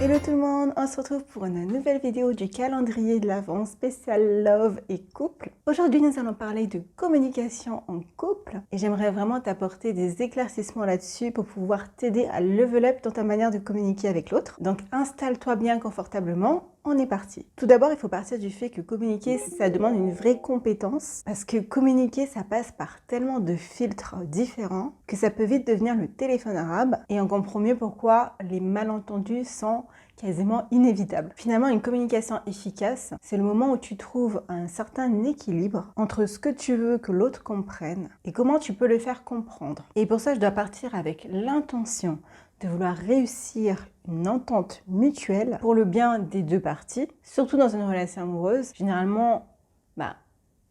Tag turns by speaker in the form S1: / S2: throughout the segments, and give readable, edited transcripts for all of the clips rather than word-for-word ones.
S1: Hello tout le monde, on se retrouve pour une nouvelle vidéo du calendrier de l'Avent spécial Love et couple. Aujourd'hui, nous allons parler de communication en couple et j'aimerais vraiment t'apporter des éclaircissements là-dessus pour pouvoir t'aider à level up dans ta manière de communiquer avec l'autre. Donc installe-toi bien confortablement. On est parti. Tout d'abord, il faut partir du fait que communiquer, ça demande une vraie compétence parce que communiquer, ça passe par tellement de filtres différents que ça peut vite devenir le téléphone arabe et on comprend mieux pourquoi les malentendus sont quasiment inévitables. Finalement, une communication efficace, c'est le moment où tu trouves un certain équilibre entre ce que tu veux que l'autre comprenne et comment tu peux le faire comprendre. Et pour ça, je dois partir avec l'intention de vouloir réussir une entente mutuelle pour le bien des deux parties, surtout dans une relation amoureuse. Généralement,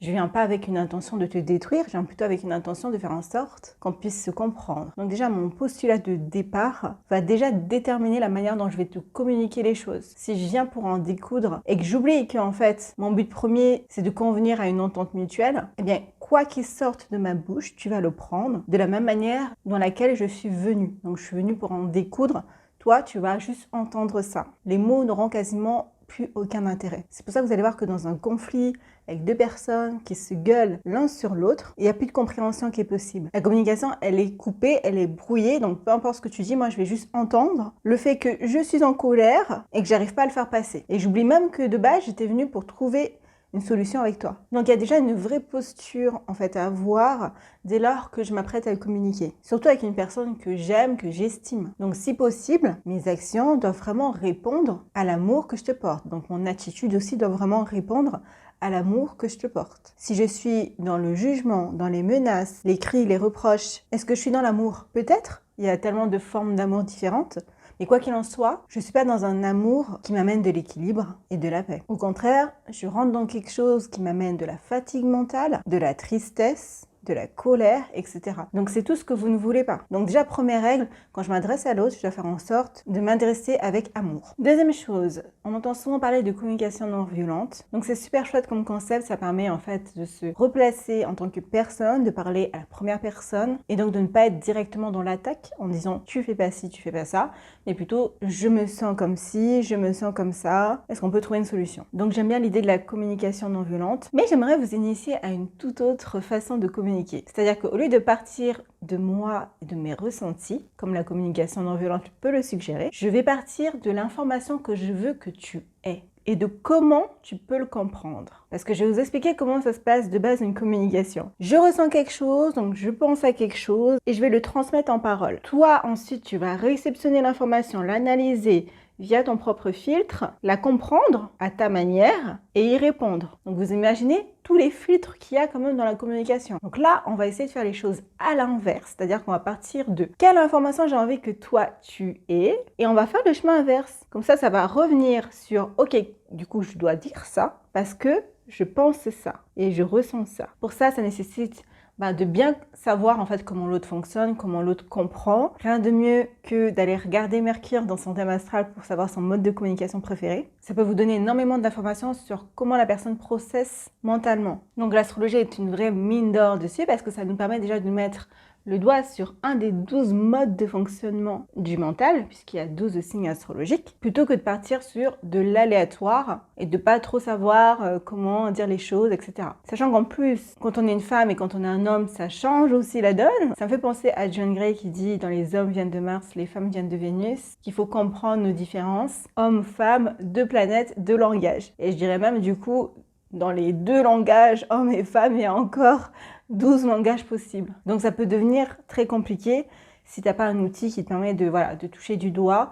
S1: je viens pas avec une intention de te détruire, je viens plutôt avec une intention de faire en sorte qu'on puisse se comprendre. Donc déjà, mon postulat de départ va déjà déterminer la manière dont je vais te communiquer les choses. Si je viens pour en découdre et que j'oublie qu'en fait, mon but premier, c'est de convenir à une entente mutuelle, eh bien, quoi qu'il sorte de ma bouche, tu vas le prendre de la même manière dans laquelle je suis venue. Donc je suis venue pour en découdre, toi, tu vas juste entendre ça. Les mots n'auront quasiment plus aucun intérêt. C'est pour ça que vous allez voir que dans un conflit avec deux personnes qui se gueulent l'un sur l'autre, il n'y a plus de compréhension qui est possible. La communication, elle est coupée, elle est brouillée, donc peu importe ce que tu dis, moi je vais juste entendre le fait que je suis en colère et que j'arrive pas à le faire passer. Et j'oublie même que de base, j'étais venue pour trouver une solution avec toi. Donc il y a déjà une vraie posture en fait à avoir dès lors que je m'apprête à le communiquer. Surtout avec une personne que j'aime, que j'estime. Donc si possible, mes actions doivent vraiment répondre à l'amour que je te porte. Donc mon attitude aussi doit vraiment répondre à l'amour que je te porte. Si je suis dans le jugement, dans les menaces, les cris, les reproches, est-ce que je suis dans l'amour? Peut-être. Il y a tellement de formes d'amour différentes. Mais quoi qu'il en soit, je ne suis pas dans un amour qui m'amène de l'équilibre et de la paix. Au contraire, je rentre dans quelque chose qui m'amène de la fatigue mentale, de la tristesse, de la colère, etc. Donc c'est tout ce que vous ne voulez pas. Donc déjà, première règle, quand je m'adresse à l'autre, je dois faire en sorte de m'adresser avec amour. Deuxième chose, on entend souvent parler de communication non violente. Donc c'est super chouette comme concept, ça permet en fait de se replacer en tant que personne, de parler à la première personne et donc de ne pas être directement dans l'attaque en disant tu fais pas ci, tu fais pas ça, mais plutôt je me sens comme ci, je me sens comme ça, est-ce qu'on peut trouver une solution? Donc j'aime bien l'idée de la communication non violente, mais j'aimerais vous initier à une toute autre façon de communiquer. C'est-à-dire qu'au lieu de partir de moi et de mes ressentis, comme la communication non violente peut le suggérer, je vais partir de l'information que je veux que tu aies et de comment tu peux le comprendre. Parce que je vais vous expliquer comment ça se passe de base une communication. Je ressens quelque chose, donc je pense à quelque chose et je vais le transmettre en parole. Toi, ensuite, tu vas réceptionner l'information, l'analyser via ton propre filtre, la comprendre à ta manière et y répondre. Donc vous imaginez tous les filtres qu'il y a quand même dans la communication. Donc là, on va essayer de faire les choses à l'inverse, c'est-à-dire qu'on va partir de quelle information j'ai envie que toi tu aies et on va faire le chemin inverse. Comme ça va revenir sur ok, du coup je dois dire ça parce que je pense ça et je ressens ça. Pour ça, ça nécessite de bien savoir en fait comment l'autre fonctionne, comment l'autre comprend. Rien de mieux que d'aller regarder Mercure dans son thème astral pour savoir son mode de communication préféré. Ça peut vous donner énormément d'informations sur comment la personne processe mentalement. Donc l'astrologie est une vraie mine d'or dessus parce que ça nous permet déjà de mettre le doigt sur un des 12 modes de fonctionnement du mental, puisqu'il y a 12 signes astrologiques, plutôt que de partir sur de l'aléatoire et de pas trop savoir comment dire les choses, etc. Sachant qu'en plus, quand on est une femme et quand on est un homme, ça change aussi la donne. Ça me fait penser à John Gray qui dit « Dans les hommes viennent de Mars, les femmes viennent de Vénus », qu'il faut comprendre nos différences. Hommes, femmes, deux planètes, deux langages. Et je dirais même du coup, dans les deux langages, hommes et femmes, il y a encore 12 langages possibles. Donc ça peut devenir très compliqué si tu n'as pas un outil qui te permet de toucher du doigt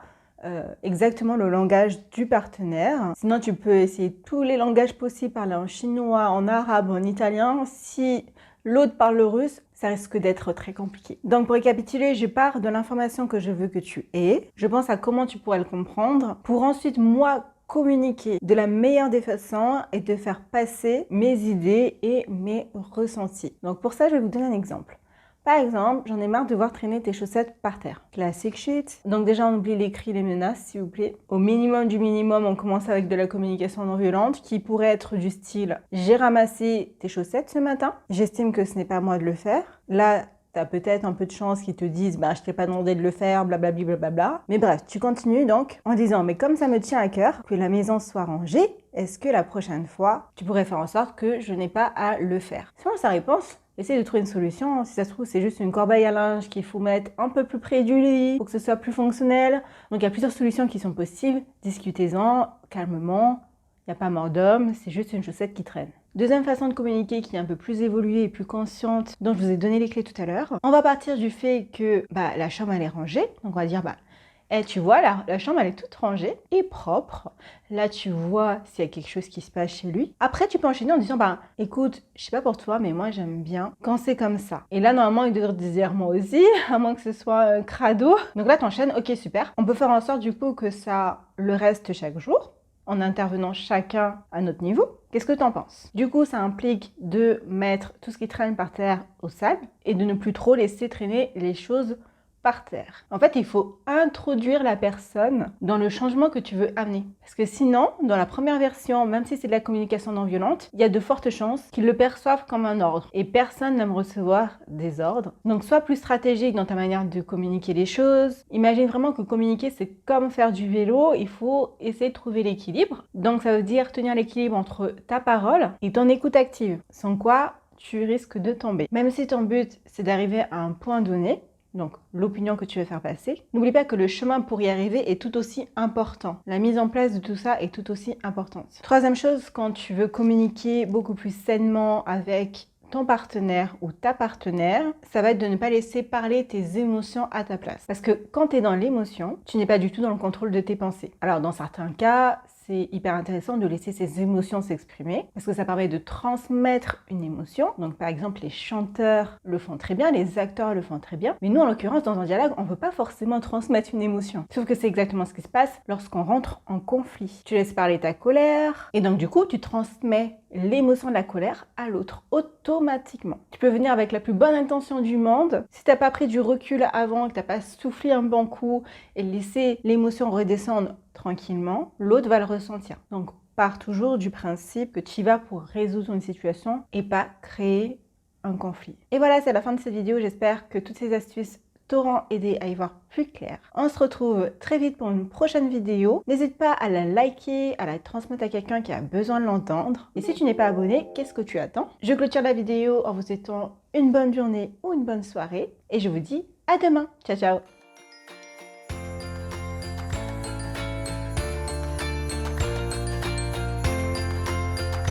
S1: exactement le langage du partenaire. Sinon, tu peux essayer tous les langages possibles, parler en chinois, en arabe, en italien. Si l'autre parle le russe, ça risque d'être très compliqué. Donc pour récapituler, je pars de l'information que je veux que tu aies. Je pense à comment tu pourrais le comprendre pour ensuite, moi, communiquer de la meilleure des façons et de faire passer mes idées et mes ressentis. Donc pour ça, je vais vous donner un exemple. Par exemple, j'en ai marre de voir traîner tes chaussettes par terre. Classic shit. Donc déjà, on oublie les cris, les menaces, s'il vous plaît. Au minimum du minimum, on commence avec de la communication non violente qui pourrait être du style « J'ai ramassé tes chaussettes ce matin. J'estime que ce n'est pas à moi de le faire. Là, tu as peut-être un peu de chance qu'ils te disent bah, je t'ai pas demandé de le faire, blablabla, blablabla. Mais bref, tu continues donc en disant mais comme ça me tient à cœur que la maison soit rangée, est-ce que la prochaine fois, tu pourrais faire en sorte que je n'ai pas à le faire? Selon sa réponse, essaye de trouver une solution. Si ça se trouve, c'est juste une corbeille à linge qu'il faut mettre un peu plus près du lit pour que ce soit plus fonctionnel. Donc, il y a plusieurs solutions qui sont possibles. Discutez-en calmement. Il n'y a pas mort d'homme, c'est juste une chaussette qui traîne. Deuxième façon de communiquer qui est un peu plus évoluée et plus consciente, dont je vous ai donné les clés tout à l'heure. On va partir du fait que la chambre elle est rangée. Donc, on va dire tu vois, la chambre, elle est toute rangée et propre. Là, tu vois s'il y a quelque chose qui se passe chez lui. Après, tu peux enchaîner en disant, écoute, je sais pas pour toi, mais moi, j'aime bien quand c'est comme ça. Et là, normalement, il devrait te dire, moi aussi, à moins que ce soit un crado. Donc là, tu enchaînes, ok, super. On peut faire en sorte, du coup, que ça le reste chaque jour, en intervenant chacun à notre niveau. Qu'est-ce que tu en penses? Du coup, ça implique de mettre tout ce qui traîne par terre au sable et de ne plus trop laisser traîner les choses par terre. En fait, il faut introduire la personne dans le changement que tu veux amener. Parce que sinon, dans la première version, même si c'est de la communication non violente, il y a de fortes chances qu'ils le perçoivent comme un ordre. Et personne n'aime recevoir des ordres. Donc, sois plus stratégique dans ta manière de communiquer les choses. Imagine vraiment que communiquer, c'est comme faire du vélo. Il faut essayer de trouver l'équilibre. Donc, ça veut dire tenir l'équilibre entre ta parole et ton écoute active. Sans quoi, tu risques de tomber. Même si ton but, c'est d'arriver à un point donné, donc l'opinion que tu veux faire passer. N'oublie pas que le chemin pour y arriver est tout aussi important. La mise en place de tout ça est tout aussi importante. Troisième chose, quand tu veux communiquer beaucoup plus sainement avec ton partenaire ou ta partenaire, ça va être de ne pas laisser parler tes émotions à ta place. Parce que quand tu es dans l'émotion, tu n'es pas du tout dans le contrôle de tes pensées. Alors dans certains cas, c'est hyper intéressant de laisser ses émotions s'exprimer parce que ça permet de transmettre une émotion. Donc par exemple, les chanteurs le font très bien, les acteurs le font très bien. Mais nous, en l'occurrence, dans un dialogue, on ne veut pas forcément transmettre une émotion. Sauf que c'est exactement ce qui se passe lorsqu'on rentre en conflit. Tu laisses parler ta colère et donc du coup, tu transmets l'émotion de la colère à l'autre automatiquement. Tu peux venir avec la plus bonne intention du monde. Si tu n'as pas pris du recul avant, que tu n'as pas soufflé un bon coup et laissé l'émotion redescendre tranquillement, l'autre va le ressentir. Donc, pars toujours du principe que tu y vas pour résoudre une situation et pas créer un conflit. Et voilà, c'est la fin de cette vidéo. J'espère que toutes ces astuces t'auront aidé à y voir plus clair. On se retrouve très vite pour une prochaine vidéo. N'hésite pas à la liker, à la transmettre à quelqu'un qui a besoin de l'entendre. Et si tu n'es pas abonné, qu'est-ce que tu attends? Je clôture la vidéo en vous souhaitant une bonne journée ou une bonne soirée. Et je vous dis à demain. Ciao, ciao!